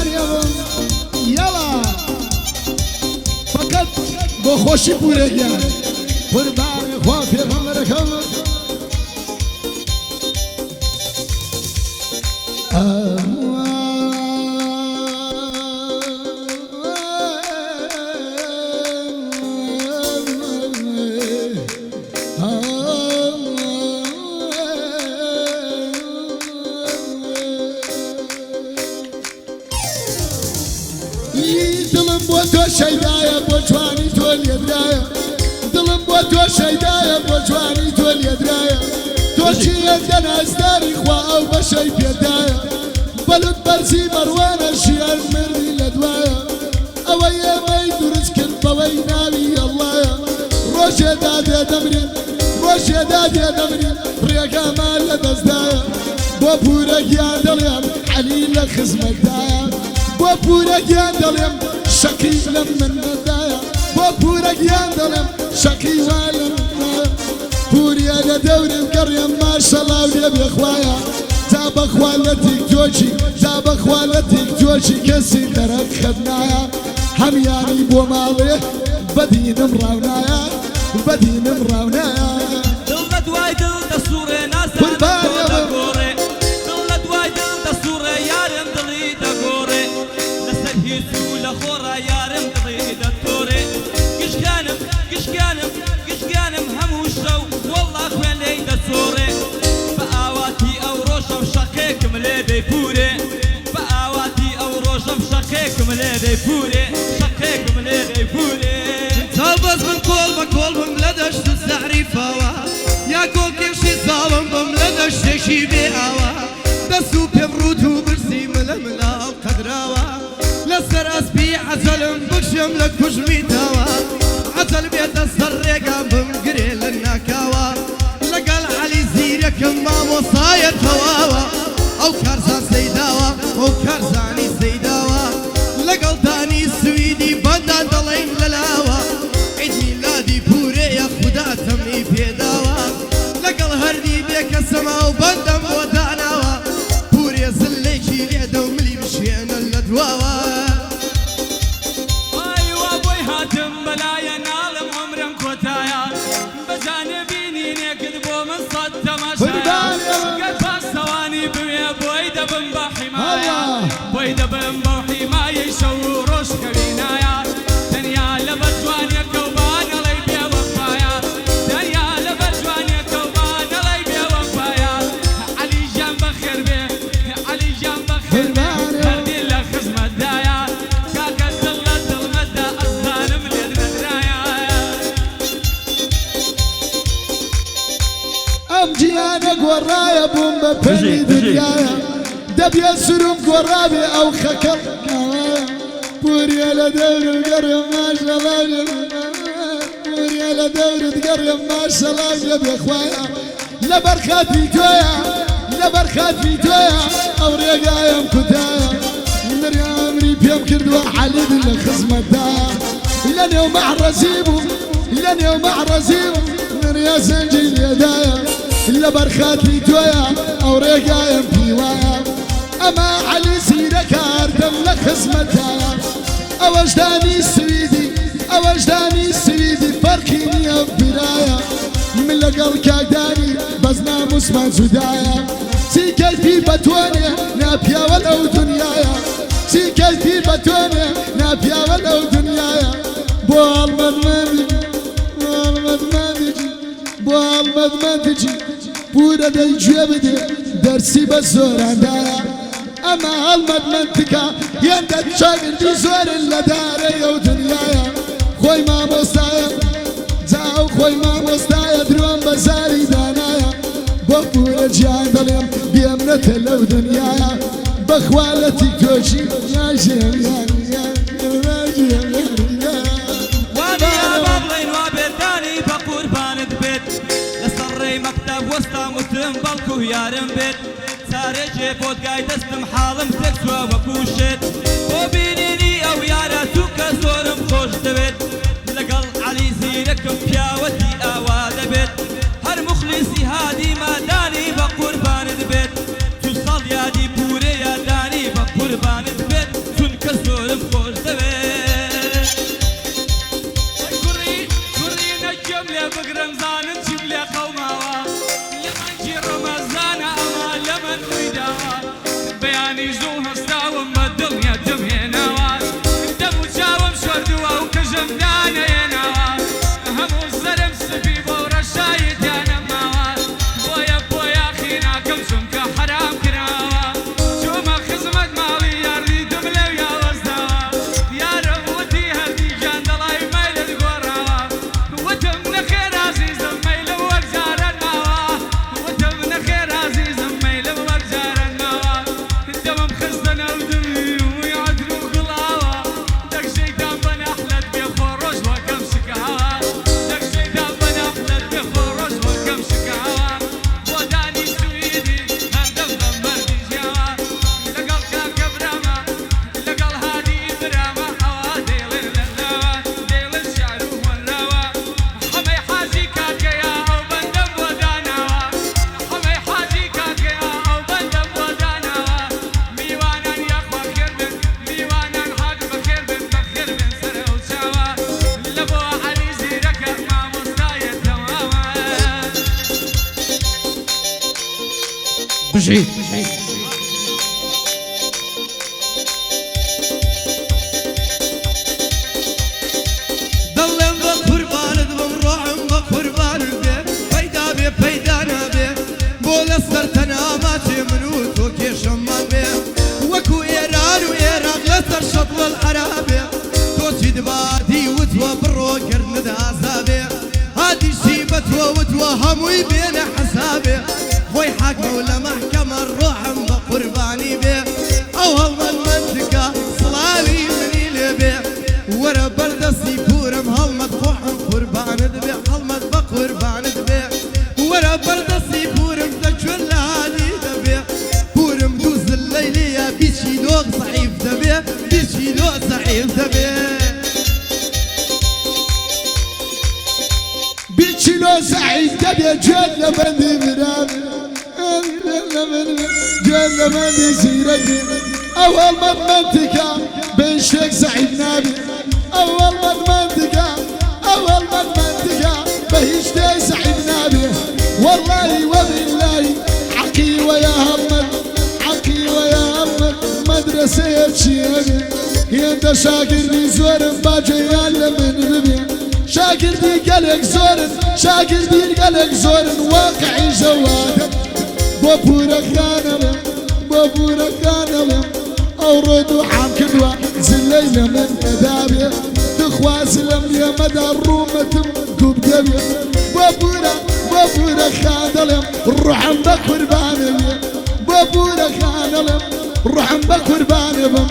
قوربانیەوەم یەڵا فەقەت بۆ خۆشی پورەگیان قوربانی خوا پێغەمبەرەکەم دڵم بۆ تۆ شەیدایە بۆ جوانی تۆ لێدرایە دڵم بۆ تۆ شەیدایە بۆ جوانی تۆ لێدرایە تۆ چیە دەنازداری خوا ئەو بەشەی پێدایە بەلت بەرزی بەڕوانە ژیان مردی لە دوایە ئەوەی ئێمەی دروست کرد بەوەی ناوی ئەڵڵایە ڕۆژێدا دێدەمرین ڕۆژێدا دێدەمرین ڕێگامان لە دەستدایە بۆ پورەگیان دەڵێم عەلی لە خزمەتدایە بۆ پورەگیان دەڵێم شەقی لە من نەدایە بۆ پورەگیان دەڵێم شەقی وا لە منایە پوریە لە دەورم گەڕێم ماشەڵاو لێ بێخوایە تا بەخوا لە تیکتۆکی تا بەخوا لە تیکتۆکی کەسی دەرەخەت نایە هەمیانی بۆ ماڵێ بەدینم ڕاونایە بەدینم ڕاونایە دڵ لە دوای دڵ دەسوڕێ نازانم تۆ دەگۆڕێ دڵ لە دوای دڵ دەسوڕێ یارم دڵی دەگۆڕێ لەسەر هیچ و لە خۆڕا یارم دڵی دەتۆڕێ گشتیانم گشتیانم گشتیانم هەموو شەو وەڵڵا خوێن لێی دەچۆڕێ بە ئاواتی ئەو ڕۆژەم شەقێکم لێ دەیپورێ بە ئاواتی ئەو ڕۆژەم شەقێکم لێ دەیپورێ شەقێکم لێ دەیپورێ تابەز من کۆڵ بە کۆڵ بم لە دەشت زەعریفەوە یا کۆڵ کێشی ساڵم بم لە دەشتێکی بێ ئاوە دەست و پێم ڕوت و برسی ملە ملاڵ قەدراوە لەسەر ئەسپی عەجەلم بکشم لە کوژمیتەوە عەجەل بێتە سەر ڕێگام بم گرێ لە ناکاوە لەگەڵ عەلی زیرەکم مامۆسایە تەواوە ئەو کارزان سەیداوە ئەو کارزانی سەیداوە لەگەڵ دانی سویدی بەندان دەڵێن لەلاوە عید میلادی پورەیە خودا تەمنی پێداوە لەگەڵ هەردی بێکەسەما و بەندەم بۆ داناوە پورێ زلێکی لێدە و ملی بشێنە لە دواوە ئایوا بۆی هاتم بەلایە ناڵم عمرم کۆتایە بەجانێ بینینێ کرد بۆ من سەد تەماشایە گەر پاسەوانی بوێ بۆی دەبم بە حیمایە بۆی دەبم بە حیمایەی شەو و ڕۆژ کەوینایە تەنیا لە بەجوانیەکە و بانەڵەی بێوەفایە تەنیا لە بەجوانیەکە و بانەڵەی بێوەفایە عەلی گیان بەخێر بێ عەلی گیان بەخێر بێ هەردی لە خزمەتدایە کاکە دڵ لە دڵمەتدا ئەزانم لێت نەدرایە ئەم جیانە گۆڕایە بووم بە پەلی دنیایە دەبێ سروم گۆڕابێ ئەو خەکەڵ پوریە لە دەورم گەڕێم ماشەڵاو پوریە لە دەورت گەڕێم ماشەڵاو لێ بێخوایە لەبەر خاتی تۆیە لەبەر خاتی تۆیە ئەو ڕێگایم کوتایە مریامری پێم کردووە عەلی لە خزمەتدایە لە نێو مەحرەزی بوو لە نێو مەحرەزی بوو مریا سەنجی لێدایە لەبەر خاتی تۆیە ئەو ڕێگایم پیوایە ئەمە عەلی زیرەکە هەردەم لە خزمەتدایە ئەوەش دانی سویدی ئەوەش دانی سویدی فەرقی نییە برایە من لەگەڵ کاکدانی بەس ناموسمان جودایە چی کەیفی بەتوانێ ناپیاوە لەو دنیایە چی کەیفی بەتوانێ ناپیاوە لەو دنیایە بۆ هەڵمەدمەندی بۆ هەڵمەدمەندی بۆ هەڵمەدمەندی پورە دەیگوێ بدێ دەرسی بە زۆراندایە ئەمە هەڵمەدمەندکە هێندە شاگردی زۆرن لە دارەیە و دنیایە خۆی مامۆستایە جاو خۆی مامۆستایە درۆم بە زاری دانایە بۆ پورە گیان دەڵێم بێمنەتە لەو دنیایە بەخوا لە تیکتۆکی وانیا با بڵێن وا بێدانی بە قوربانت بێت لەسەر ڕێی مەکتەب وەستام وتم بەڵکو یارم بێت سارێکێ بۆت گای دەستم حاڵم تێکچوە وەکوشێت بۆ بینینی ئەو یارە تو کە زۆرم خۆش دەوێت لەگەڵ عەلی زیرەکم پیاوەتی ئاوا دەبێت هەر مخلیسی هادی مادانی بە قوربانت بێت تو سەڵ یادی پورەیە دانی بە قوربانت بێت بژی دڵێم بە قوربانت بم ڕۆحم بە قوربانت بێ پەیدا بێ پەیدا نابێ بۆ لەسەر تەناماتێ من و تۆ کێشەممان بێ وەکو ئێران و عێراق لەسەر شەڵە العەرابێ تۆچی دبادی وتوە بڕۆ کردنت ئازابێ هاتیشی بە تۆ وتوە هەمووی بێنە حەسابێ خۆی حاکمە و لە مەحکەمە ڕۆحم بە قوربانی بێ ئەو هەڵمەند منتکە سڵاوی منی لێ بێ وەرە بەردەستی پورم هەڵمەت خۆحم قوربانت بێ هەڵمەت بە قوربانت بێ وەرە بەردەستی پورم دەچێت لە هادی دەبێ پورم دوو زلەی لێیە بیچی لۆ زەعیف دەبێ بیچی لۆ زەعیف دەبێ بیچیلۆ زەعیف دەبێ گوێت لە بەندی برابێ گوێت لە بەندی زیرەکێ ئەو هەڵمەت منتکە بێ شێک زەعیف نابێ ئەو هەڵمەت منتکە ئەو هەڵمەت منتکە بە هیچ شتێ زەعیف نابێ واللهی وەبیللهی حەقی وەیا هەڵمەت حەقی وەیا هەڵمەت مەدرسەیە چیە بێ هێندە شاگردی زۆرم باجێیان لە من ببێ شاگردی گەلێک زۆرن شاگردی گەلێک زۆرن واقعی ژەوادە بۆ پورەکانەڵێم بۆ پورەکانەڵێم ئەو ڕۆی دووحام کردووە زلەی لە من نەدابێ دخوازی لەم لێمەدا ڕوومەتم دووب دەبێ بۆ پورەکانەڵێم ڕوحم بە قوربانە بێ بۆ پورەکانەڵێم ڕوحم بە قوربانە بم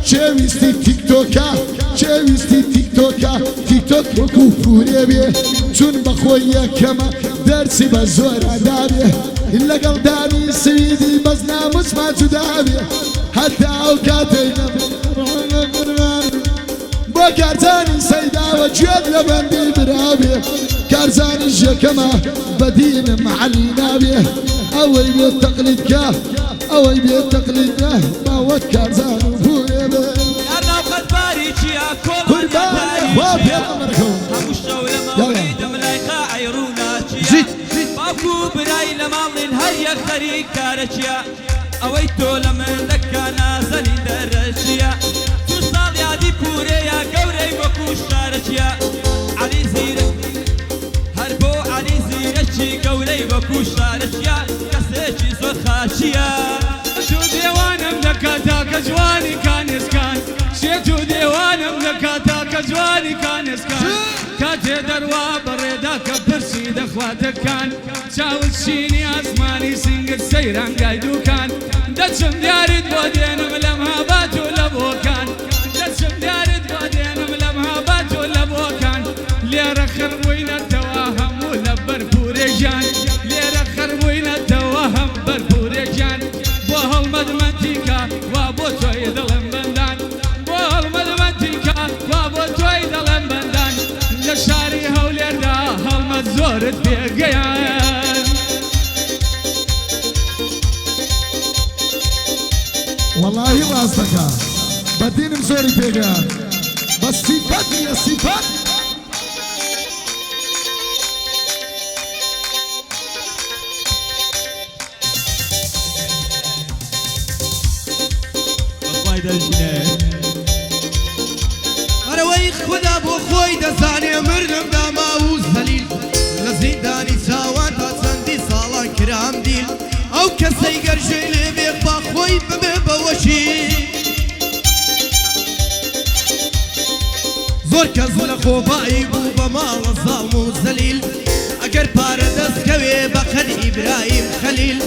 چێویستی تیکتۆکە چێویستی تیکتۆکە تیکتۆک وەکو پورێ بێ چون بەخۆی یەکەمە دەرسی بە زۆرە دابێ لەگەڵ دانی سویدی بەس ناموسما جودا بێ هەتا ئەو کاتەی بۆ کارزانی سەیداوە گوێت لە بەندی برابێ کارزانیش یەکەمە بەدینم عەلی نابێ ئەوەی بێت تەقلیدکە ئەوەی بێت تەقلیدکە باوەک کارزان و پورێ بێ باري چیا کۆڵ هەموو شەو لە مەوەی دەملای قاعیڕوونا چیا باوکو برای لە ماڵین هەر یەک خەریک کارە چیا ئەوەی تۆ لە من دەکا نازەنی دەرە چیا چوو ساڵ یادی پورەیە گەورەی وەکو شارە چیا عەلی زیرە هەر بۆ عەلی زیرەکی گەورەی وەکو شارە چیا کەسێکی زۆر خاچیە چوو دێوانم دەکا تاکە جوانی کانێسکان شێت و دێوانم دەکا تاکە جوانی کانێسکان کاتێ دەروا بەڕێدا کە پرسی دەخواتەکان چاوت شینی ئاسمانی سنگت سەیرانگای دووکان دەچم دیارت بۆ دێنم لەم هابات و لە بۆکان دەچم دیارت بۆ دێنم لەم هابات و لە بۆکان لێرە خڕبووینەتەوە هەموو لە بەرپورێژان لێرە خڕبووینەتەوە هەم بەرپورێژان بۆ هەڵمەد منتیکە وا بۆ تۆی دڵم بەندان بۆ هەڵمەد منتیکە وا بۆ تۆی دڵم بەندان لە شاری هەولێردا هەڵمەد زۆرت پێگەیان واللهی ڕاستەکە بەدینم زۆری پێگەیان بە سیفەت نیە سیفەت ئەرەوەی خوددا بۆ خۆی دەزانێ مردم داما و زەلیل لە زیندانی چاوان تا چەندی ساڵان کرام دیل ئەو کەسەی گەرژەی لێ بێ با خۆی ببێ بەوەشی زۆر کەس لە خۆبایی بوو بە ماڵە زاڵم و زەلیل ئەگەر پارە دەستکەوێ بە قەد ئیبراهیم خەلیل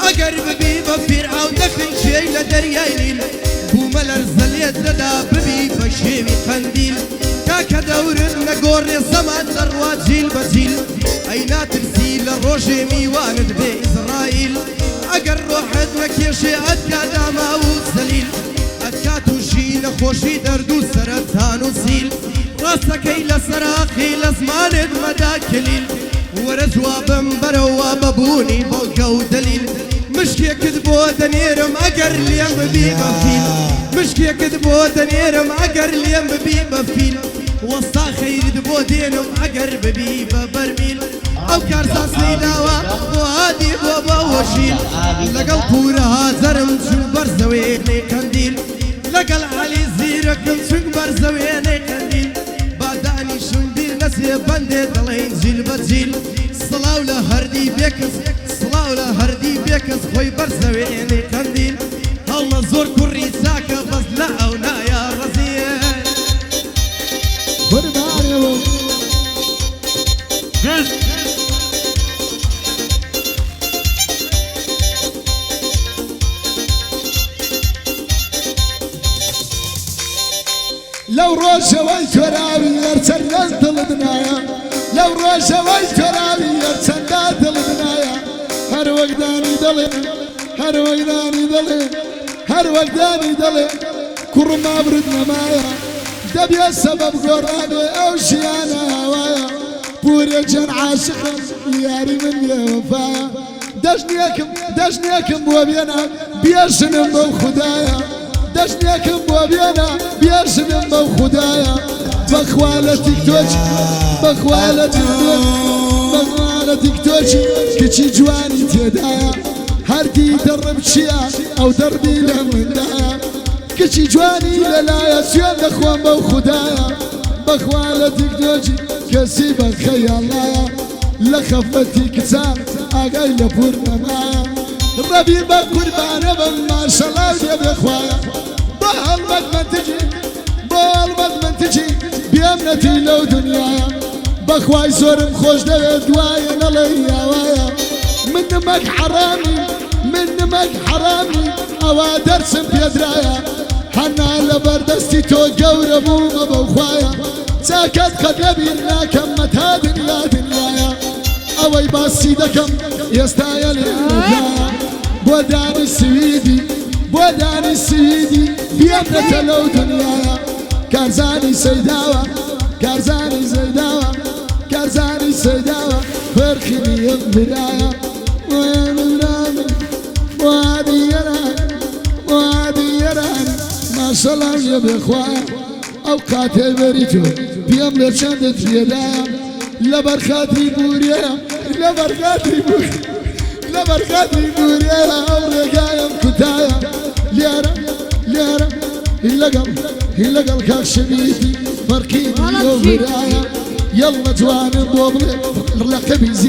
ئەگەر ببی بە فیرعەون دەخنچێی لە دەریای نیل بوومە لەرزە لێت دەدا ببی بە شێوی قەندیل کاکە دەورن نەگۆڕێ زەمان دەڕوا جیل بە جیل ئەی ناترسی لە ڕۆژێ میوانت بێ ئیزرائیل ئەگەر ڕۆحت نەکێشێ ئەتکا داما و زەلیل ئەتکا تووشی نەخۆشی دەرد و سەرەتان و سیل ڕاستەکەی لە سەراقی لە زمانت مەدا کلیل وەرە جوابم بەرەوە بەبوونی بەڵگە و دەلیل مشکێکت بۆ دەنێرم ئەگەر لێم ببی بە فیل مشکێکت بۆ دەنێرم ئەگەر لێم ببی بە فیل وەستا خەیرت بۆ دێنم ئەگەر ببی بە بەرمیل ئەو کارزان سەیداوە بۆ هادی بۆ بەوەشیل لەگەڵ پورەها زەرم چوو بەرزەوێنەی قەندیل لەگەڵ عەلی زیرەکم چوون بەرزەوێنەی قەندیل بادانیشم بیر نەسێ بەندێ دەڵێن جیل بە جیل سڵاو لە هەردی بێکەس سڵاو لە هەردی بێکەس خۆی بەرزەوێنەی قەندیل هەڵمە زۆر کوڕی چاکە بەس لە ئەو نایە ڕەزیە قربانەوە لەو ڕۆژەوەی تۆراوی هەرچەندە دڵت نایە لەو ڕۆژەوەی تۆراوی هەرچەندە دڵت نایە هەر وەکدانی دەڵێ هەر وەکدانی دەڵێ هەر وەکدانی دەڵێ کوڕما برد نەمایە دەبێت سەبەب گۆڕابێ ئەو ژیانە هاوایە پورێ جەن عاشقم یاری من بێوەفایە دەژنێکم بۆ بێنە بێژنم بەو خودایە دەژنێکم بۆ بێنە بێژنم بەو خودایە بەخوا لە تیکتۆچ بەخوا لە تیکتۆچ بەخوا لە تیکتۆچی کچی جوانی تێدایە هەردی دەڕم چییە ئەو دەڕبی لە مندایە کچی جوانی لەلایە سوێن دەخۆم بەو خودایە بەخوا لە تیکتۆچی کەسی بە خەیاڵایە لە خەفەتی کچان ئاگای لە پور نەمایە ڕەبی بە قوربانە بم ماشەڵاو لێ بێخوایە بۆ هەڵبەت منتجی بۆ هەڵبەت منتجی بێم نەتی لەو دنیایە بەخوای زۆرم خۆش دەوێت دوایە نەڵێ یاوایە من نمەک حەرامی من نمەک حەرامی ئەوا دەرسم پێدرایە هەنا لە بەردەستی تۆ گەورە بوومە بەو خوایە چاکەت قەت لەبیر ناکەم مەتا دنیا دنیایە ئەوەی باسی دەکەم ئێستایە لێدایە بۆ دانی سویدی بۆ دانی سویدی بێمرەتە لەو دنیایە کارزانی سەیداوە کارزانی سەیداوە کارزانی سەیداوە فەرقی نیەم برایە وادی یەرانی ماشەڵاو لێ بێخوایە ئەو قاتێ بەری تۆ پێم لە چەندت لێدایە لەبەر خاتری بوریەیە لەبەر خاتری بوریە لەبەر خاتری بوریەیە ئەو ڕێگایم کوتایە لێرە لێرە هی لەگەڵ کاکشەمیدی فەرقی نیە و برایە یەڵە جوانم بۆ بڵێ لەقەبی